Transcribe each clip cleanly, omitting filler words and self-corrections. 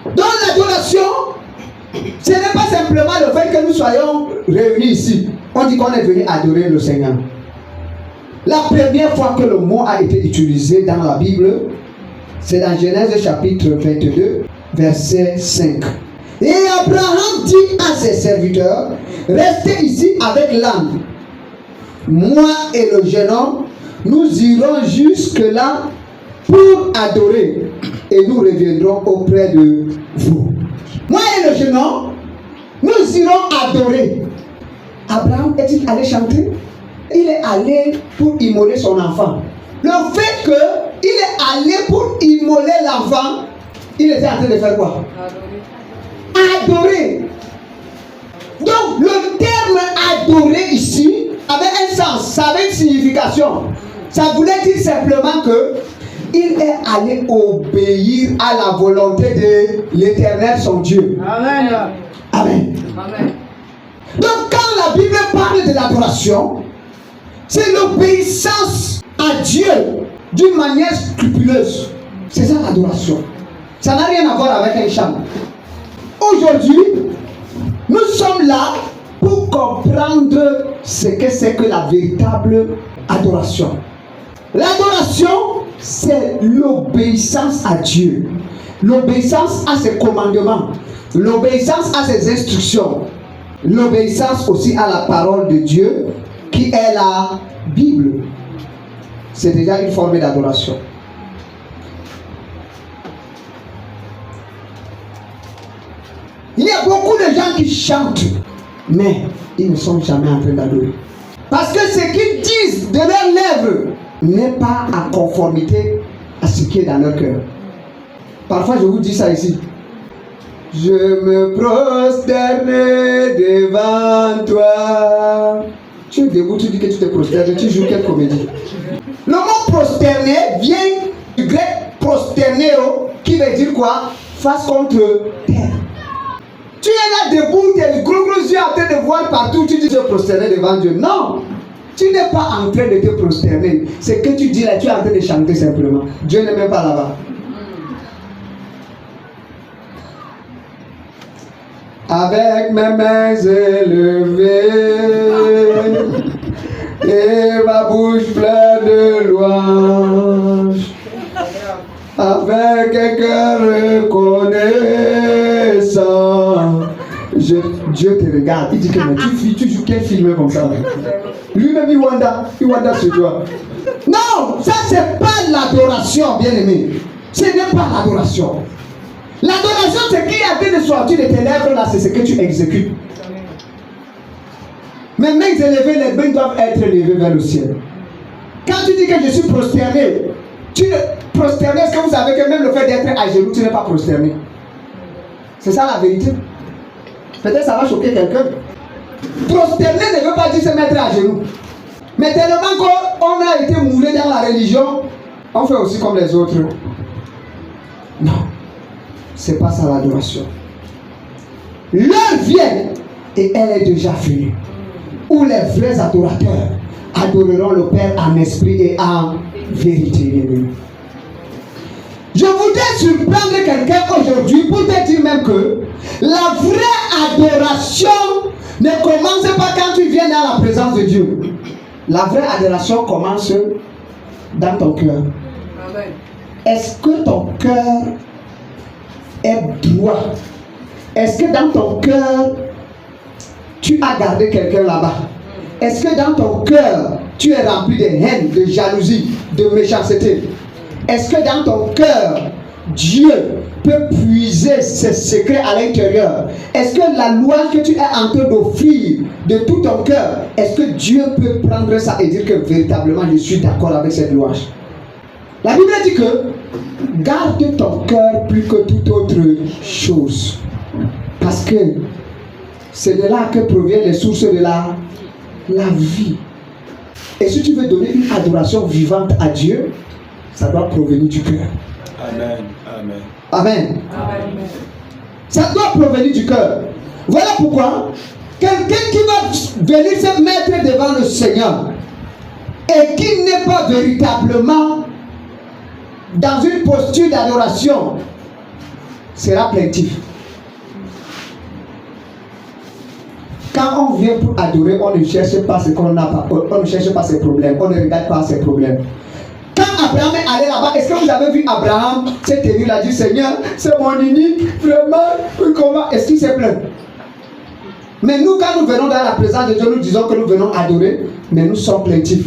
Donc l'adoration, ce n'est pas simplement le fait que nous soyons réunis ici. On dit qu'on est venu adorer le Seigneur. La première fois que le mot a été utilisé dans la Bible, c'est dans Genèse chapitre 22, verset 5. Et Abraham dit à ses serviteurs, restez ici avec l'âne. Moi et le jeune homme, nous irons jusque-là pour adorer et nous reviendrons auprès de vous. Moi et le jeune homme, nous irons adorer. Abraham est-il allé chanter? Il est allé pour immoler son enfant. Le fait qu'il est allé pour immoler l'enfant, il était en train de faire quoi? Adorer. Donc le terme adorer ici avait un sens, ça avait une signification. Ça voulait dire simplement que il est allé obéir à la volonté de l'Éternel son Dieu. Amen. Amen. Amen. Donc quand la Bible parle de l'adoration, c'est l'obéissance à Dieu d'une manière scrupuleuse. C'est ça l'adoration. Ça n'a rien à voir avec un chant. Aujourd'hui, nous sommes là pour comprendre ce que c'est que la véritable adoration. L'adoration, c'est l'obéissance à Dieu. L'obéissance à ses commandements. L'obéissance à ses instructions. L'obéissance aussi à la parole de Dieu qui est la Bible. C'est déjà une forme d'adoration. Il y a beaucoup de gens qui chantent, mais ils ne sont jamais en train d'adorer. Parce que ce qu'ils disent de leurs lèvres n'est pas en conformité à ce qui est dans leur cœur. Parfois, je vous dis ça ici. Je me prosterne devant toi. Tu es debout, tu dis que tu te prosternes, tu joues quelle comédie? Le mot prosterner vient du grec prosterneo, qui veut dire quoi? Face contre terre. Tu es là debout, tu as les gros yeux en train de voir partout, tu dis je te prosterner devant Dieu. Non, tu n'es pas en train de te prosterner. C'est que tu dis là, tu es en train de chanter simplement. Dieu n'est même pas là-bas. Avec mes mains élevées et ma bouche pleine de louanges, avec un cœur reconnaissant, Dieu te regarde. Il dit que mais tu joues quel film comme ça? Lui-même il wanda sur toi. Non, ça c'est pas l'adoration, bien aimé. Ce n'est pas l'adoration. L'adoration, c'est qui est en train de sortir de tes lèvres là, c'est ce que tu exécutes. Mes mains élevées, les mains doivent être levées vers le ciel. Quand tu dis que je suis prosterné, prosterné, est-ce que vous savez que même le fait d'être à genoux, tu n'es pas prosterné? C'est ça la vérité. Peut-être ça va choquer quelqu'un. Prosterner ne veut pas dire se mettre à genoux. Mais tellement qu'on a été moulé dans la religion, on fait aussi comme les autres. Non. C'est pas ça l'adoration. L'heure vient et elle est déjà venue où les vrais adorateurs adoreront le Père en esprit et en vérité. Je voudrais surprendre quelqu'un aujourd'hui pour te dire même que la vraie adoration ne commence pas quand tu viens dans la présence de Dieu. La vraie adoration commence dans ton cœur. Est-ce que ton cœur est droit? Est-ce que dans ton cœur tu as gardé quelqu'un là-bas? Est-ce que dans ton cœur tu es rempli de haine, de jalousie, de méchanceté? Est-ce que dans ton cœur Dieu peut puiser ses secrets à l'intérieur? Est-ce que la louange que tu es en train d'offrir de tout ton cœur, est-ce que Dieu peut prendre ça et dire que véritablement je suis d'accord avec cette louange? La Bible dit que garde ton cœur plus que toute autre chose. Parce que c'est de là que proviennent les sources de la vie. Et si tu veux donner une adoration vivante à Dieu, ça doit provenir du cœur. Amen. Amen. Amen. Amen. Ça doit provenir du cœur. Voilà pourquoi quelqu'un qui va venir se mettre devant le Seigneur et qui n'est pas véritablement dans une posture d'adoration, sera plaintif. Quand on vient pour adorer, on ne cherche pas ce qu'on n'a pas, on ne cherche pas ses problèmes, on ne regarde pas ses problèmes. Quand Abraham est allé là-bas, est-ce que vous avez vu Abraham s'est tenu là, dit Seigneur, c'est mon unique, vraiment, comment, est-ce qu'il s'est plaint? Mais nous, quand nous venons dans la présence de Dieu, nous disons que nous venons adorer, mais nous sommes plaintifs.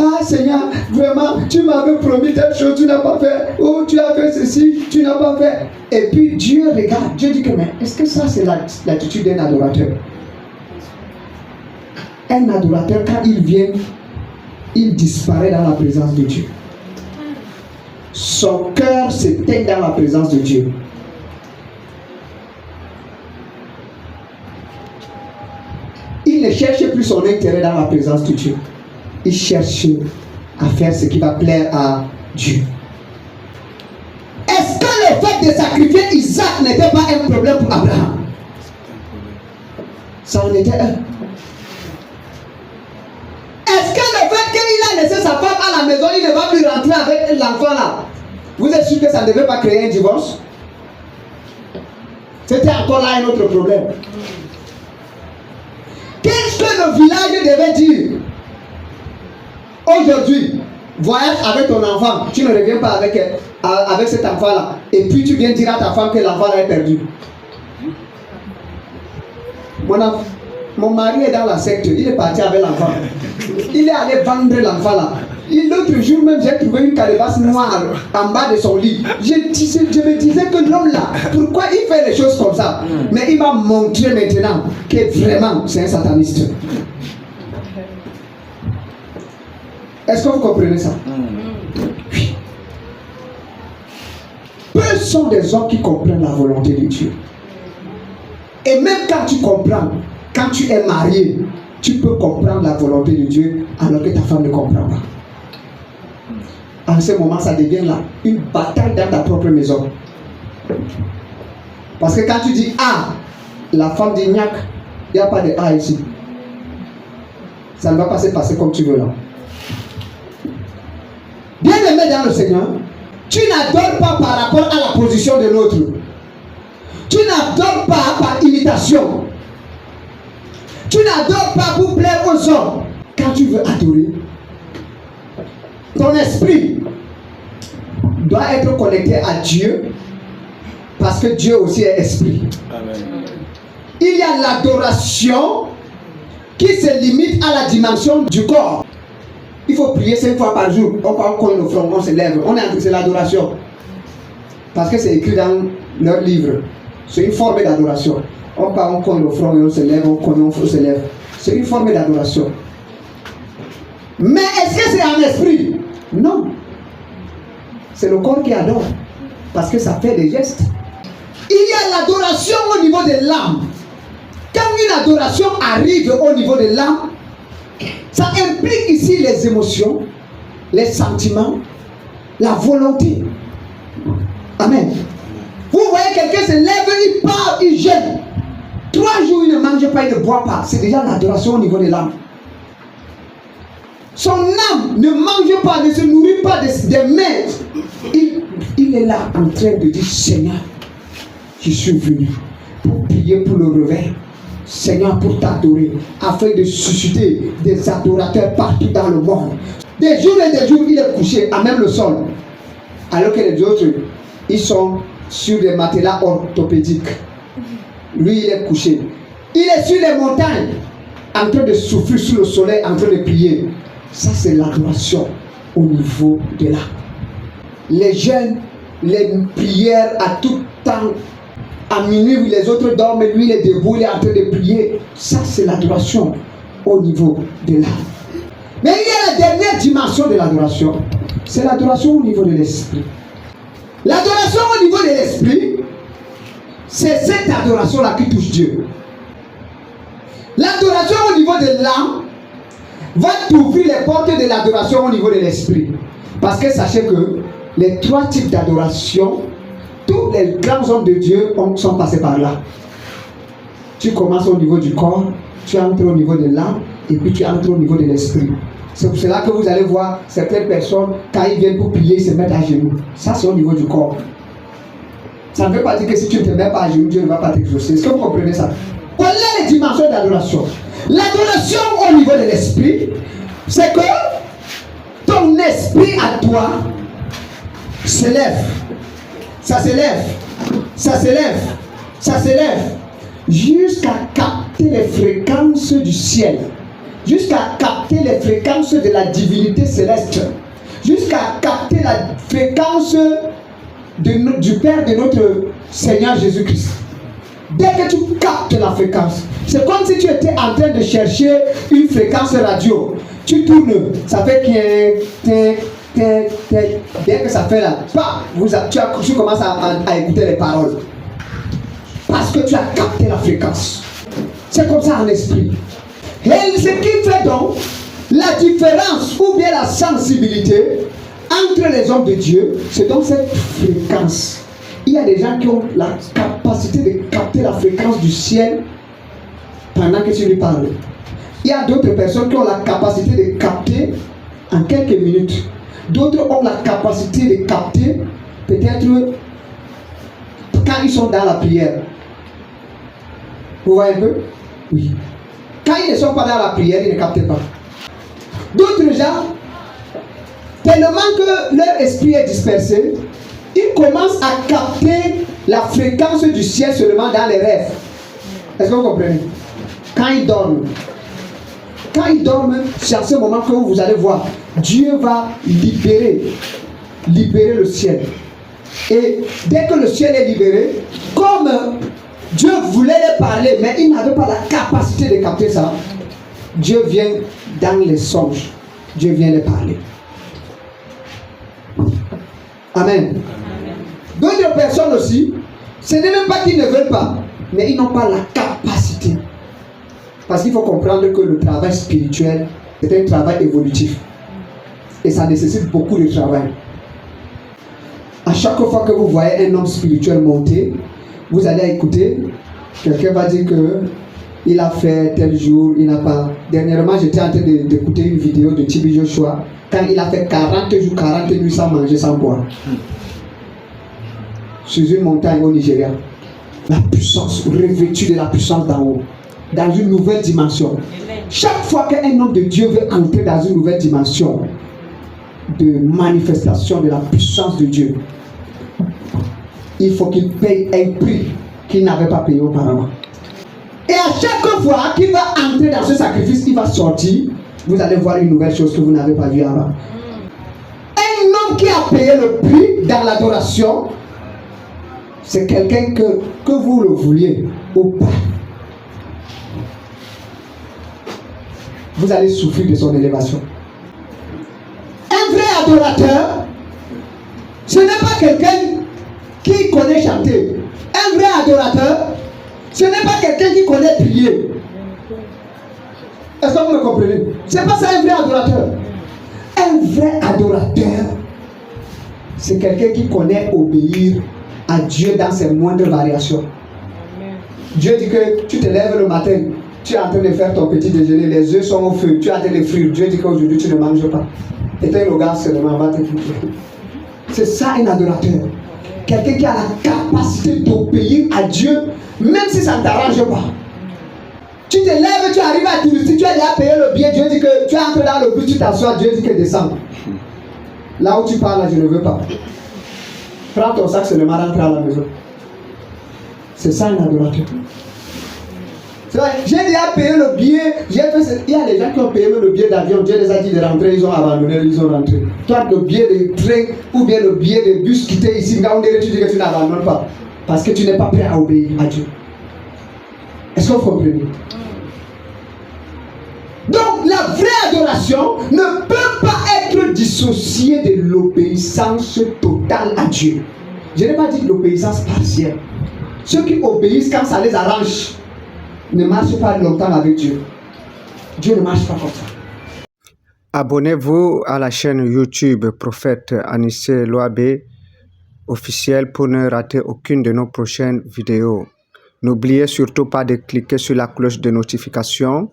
Ah Seigneur, vraiment, tu m'avais promis telle chose, tu n'as pas fait. Oh, tu as fait ceci, tu n'as pas fait. Et puis Dieu regarde, Dieu dit que mais est-ce que ça c'est l'attitude d'un adorateur? Un adorateur, quand il vient, il disparaît dans la présence de Dieu. Son cœur s'éteint dans la présence de Dieu. Il ne cherche plus son intérêt dans la présence de Dieu. Il cherche à faire ce qui va plaire à Dieu. Est-ce que le fait de sacrifier Isaac n'était pas un problème pour Abraham? Ça en était un. Est-ce que le fait qu'il a laissé sa femme à la maison, il ne va plus rentrer avec l'enfant là? Vous êtes sûr que ça ne devait pas créer un divorce? C'était encore là un autre problème. Qu'est-ce que le village devait dire? Aujourd'hui, voyage avec ton enfant, tu ne reviens pas avec cet enfant-là. Et puis tu viens dire à ta femme que l'enfant est perdu. Mon mari est dans la secte, il est parti avec l'enfant. Il est allé vendre l'enfant là. L'autre jour même, j'ai trouvé une calebasse noire en bas de son lit. Je me disais que l'homme là, pourquoi il fait les choses comme ça? Mais il m'a montré maintenant que vraiment c'est un sataniste. Est-ce que vous comprenez ça? Oui. Peu sont des hommes qui comprennent la volonté de Dieu. Et même quand tu comprends, quand tu es marié, tu peux comprendre la volonté de Dieu alors que ta femme ne comprend pas. En ce moment, ça devient là une bataille dans ta propre maison. Parce que quand tu dis A, la femme dit Nyak, il n'y a pas de A ici. Ça ne va pas se passer comme tu veux là. Bien aimé dans le Seigneur, tu n'adores pas par rapport à la position de l'autre. Tu n'adores pas par imitation. Tu n'adores pas pour plaire aux hommes. Quand tu veux adorer, ton esprit doit être connecté à Dieu parce que Dieu aussi est esprit. Amen. Il y a l'adoration qui se limite à la dimension du corps. Il faut prier 5 fois par jour. On parle comme le front, on se lève. C'est l'adoration. Parce que c'est écrit dans leur livre. C'est une forme d'adoration. On parle, on cogne le front et on se lève, on se lève. C'est une forme d'adoration. Mais est-ce que c'est en esprit? Non. C'est le corps qui adore. Parce que ça fait des gestes. Il y a l'adoration au niveau de l'âme. Quand une adoration arrive au niveau de l'âme, ça implique ici les émotions, les sentiments, la volonté. Amen. Vous voyez quelqu'un se lève, il part, il jeûne. 3 jours, il ne mange pas, il ne boit pas. C'est déjà l'adoration au niveau de l'âme. Son âme ne mange pas, ne se nourrit pas des mains. Il est là en train de dire Seigneur, je suis venu pour prier pour le réveil. Seigneur, pour t'adorer, afin de susciter des adorateurs partout dans le monde. Des jours et des jours, il est couché à même le sol. Alors que les autres, ils sont sur des matelas orthopédiques. Lui, il est couché. Il est sur les montagnes, en train de souffrir sous le soleil, en train de prier. Ça, c'est l'adoration au niveau de l'âme. Les jeûnes, les prières à tout temps. À minuit, les autres dorment, lui, il est debout, il est en train de prier. Ça, c'est l'adoration au niveau de l'âme. Mais il y a la dernière dimension de l'adoration. C'est l'adoration au niveau de l'esprit. L'adoration au niveau de l'esprit, c'est cette adoration-là qui touche Dieu. L'adoration au niveau de l'âme va t'ouvrir les portes de l'adoration au niveau de l'esprit. Parce que sachez que les 3 types d'adoration, tous les grands hommes de Dieu sont passés par là. Tu commences au niveau du corps, tu entres au niveau de l'âme, et puis tu entres au niveau de l'esprit. C'est pour cela que vous allez voir certaines personnes, quand ils viennent pour prier, ils se mettent à genoux. Ça, c'est au niveau du corps. Ça ne veut pas dire que si tu ne te mets pas à genoux, Dieu ne va pas t'exaucer. Est-ce que vous comprenez ça? Voilà les dimensions d'adoration. L'adoration au niveau de l'esprit, c'est que ton esprit à toi s'élève. Ça s'élève. Ça s'élève. Ça s'élève. Jusqu'à capter les fréquences du ciel. Jusqu'à capter les fréquences de la divinité céleste. Jusqu'à capter la fréquence du Père de notre Seigneur Jésus-Christ. Dès que tu captes la fréquence, c'est comme si tu étais en train de chercher une fréquence radio. Tu tournes, ça fait dès que ça fait là, tu commences à écouter les paroles. Parce que tu as capté la fréquence. C'est comme ça en esprit. Et ce qui fait donc la différence ou bien la sensibilité entre les hommes de Dieu, c'est donc cette fréquence. Il y a des gens qui ont la capacité de capter la fréquence du ciel pendant que tu lui parles. Il y a d'autres personnes qui ont la capacité de capter en quelques minutes. D'autres ont la capacité de capter peut-être quand ils sont dans la prière. Vous voyez un peu? Oui. Quand ils ne sont pas dans la prière, ils ne captent pas. D'autres gens, tellement que leur esprit est dispersé, ils commencent à capter la fréquence du ciel seulement dans les rêves. Est-ce que vous comprenez? Quand ils dorment, c'est à ce moment que vous allez voir, Dieu va libérer le ciel. Et dès que le ciel est libéré, comme Dieu voulait les parler, mais il n'avait pas la capacité de capter ça, Dieu vient dans les songes. Dieu vient les parler. Amen. D'autres personnes aussi, ce n'est même pas qu'ils ne veulent pas, mais ils n'ont pas la capacité. Parce qu'il faut comprendre que le travail spirituel est un travail évolutif. Et ça nécessite beaucoup de travail. À chaque fois que vous voyez un homme spirituel monter, vous allez écouter, quelqu'un va dire que il a fait tel jour, il n'a pas. Dernièrement, j'étais en train d'écouter une vidéo de Tibi Joshua, quand il a fait 40 jours, 40 nuits sans manger, sans boire. Sur une montagne au Nigeria. La puissance, revêtue de la puissance d'en haut, dans une nouvelle dimension. Chaque fois qu'un homme de Dieu veut entrer dans une nouvelle dimension de manifestation de la puissance de Dieu, il faut qu'il paye un prix qu'il n'avait pas payé auparavant. Et à chaque fois qu'il va entrer dans ce sacrifice, il va sortir, vous allez voir une nouvelle chose que vous n'avez pas vue avant. Un homme qui a payé le prix dans l'adoration, c'est quelqu'un que vous le vouliez ou pas. Vous allez souffrir de son élévation. Un vrai adorateur, ce n'est pas quelqu'un qui connaît chanter. Un vrai adorateur, ce n'est pas quelqu'un qui connaît prier. Est-ce que vous me comprenez? C'est pas ça un vrai adorateur. Un vrai adorateur, c'est quelqu'un qui connaît obéir à Dieu dans ses moindres variations. Dieu dit que tu te lèves le matin, tu es en train de faire ton petit déjeuner, les œufs sont au feu, tu es en train de frire. Dieu dit qu'aujourd'hui tu ne manges pas. Et tes regards seulement va te couper. C'est ça un adorateur. Quelqu'un qui a la capacité d'obéir à Dieu, même si ça ne t'arrange pas. Tu te lèves, tu arrives à Toulouse, tu as déjà payé le billet, Dieu dit que tu es entré dans le bus, tu t'assois, Dieu dit que descends. Là où tu parles, je ne veux pas. Prends ton sac seulement, rentre à la maison. C'est ça un adorateur. C'est vrai, j'ai déjà payé le billet, il y a des gens qui ont payé le billet d'avion, Dieu les a dit de rentrer, ils ont abandonné, ils ont rentré. Toi, le billet de train ou bien le billet de bus qui t'est ici, tu dis que tu n'abandonnes pas. Parce que tu n'es pas prêt à obéir à Dieu. Est-ce que vous comprenez? Donc, la vraie adoration ne peut pas être dissociée de l'obéissance totale à Dieu. Je n'ai pas dit l'obéissance partielle. Ceux qui obéissent quand ça les arrange ne marchent pas longtemps avec Dieu. Dieu ne marche pas comme ça. Abonnez-vous à la chaîne YouTube Prophète Anissé Loabé officiel pour ne rater aucune de nos prochaines vidéos. N'oubliez surtout pas de cliquer sur la cloche de notification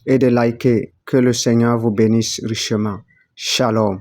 et de liker. Que le Seigneur vous bénisse richement. Shalom.